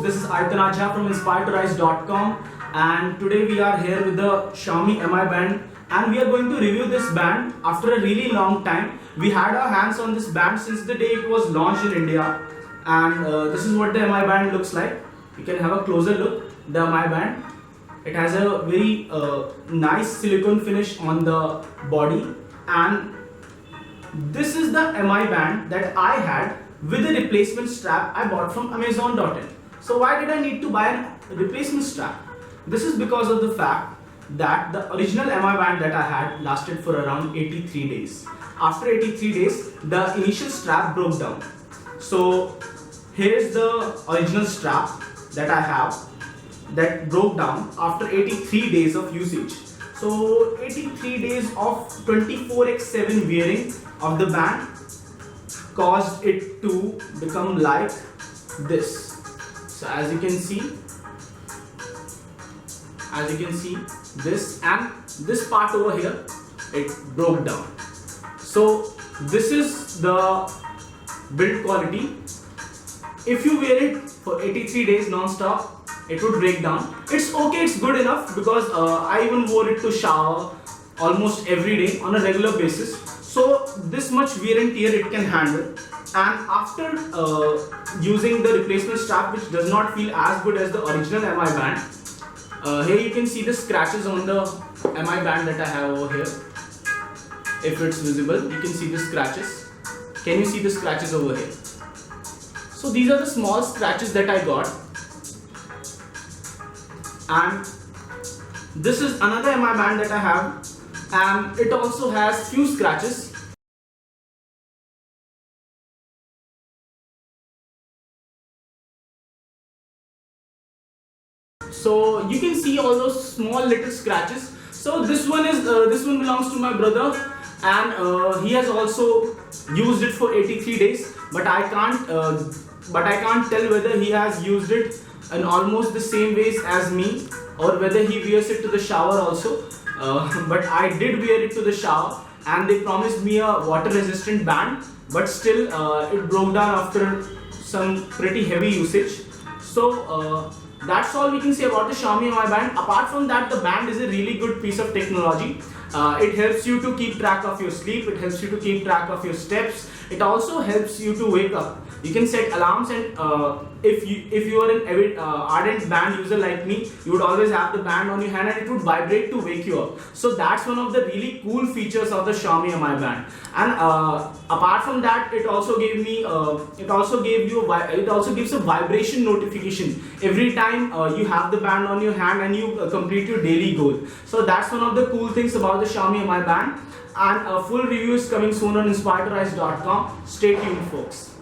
this is Aitan Aja from InspiredToRise.com, and today we are here with the Xiaomi Mi Band, and we are going to review this band after a really long time. We had our hands on this band since the day it was launched in India, and this is what the Mi Band looks like. You can have a closer look. The Mi Band. It has a very nice silicone finish on the body, and this is the Mi Band that I had with a replacement strap I bought from Amazon.in. So why did I need to buy a replacement strap? This is because of the fact that the original Mi Band that I had lasted for around 83 days. After 83 days, the initial strap broke down. So here is the original strap that I have that broke down after 83 days of usage. So 83 days of 24x7 wearing of the band caused it to become like this. So as you can see this and this part over here, it broke down. So this is the build quality. If you wear it for 83 days non-stop, it would break down. It's okay, it's good enough because I even wore it to shower almost every day on a regular basis. So this much wear and tear it can handle. And after using the replacement strap, which does not feel as good as the original Mi Band, here you can see the scratches on the Mi Band that I have over here. If it's visible, you can see the scratches. Can you see the scratches over here? So these are the small scratches that I got. And this is another Mi Band that I have, and it also has few scratches. So you can see all those small little scratches. So this one belongs to my brother, and he has also used it for 83 days. But I can't tell whether he has used it in almost the same ways as me, or whether he wears it to the shower also. But I did wear it to the shower, and they promised me a water resistant band, but still it broke down after some pretty heavy usage. So that's all we can say about the Xiaomi Mi Band. Apart from that, the band is a really good piece of technology. It helps you to keep track of your sleep, it helps you to keep track of your steps, it also helps you to wake up. You can set alarms, and if you are an avid, ardent band user like me, you would always have the band on your hand and it would vibrate to wake you up. So that's one of the really cool features of the Xiaomi Mi Band. And apart from that, it also gives a vibration notification every time you have the band on your hand and you complete your daily goal. So that's one of the cool things about the Xiaomi Mi Band. And a full review is coming soon on InspiredToRise.com. Stay tuned, folks.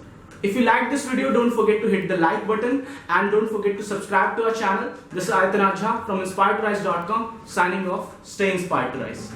If you like this video, don't forget to hit the like button and don't forget to subscribe to our channel. This is Aitan Aja from InspiredToRise.com signing off. Stay inspired to rise.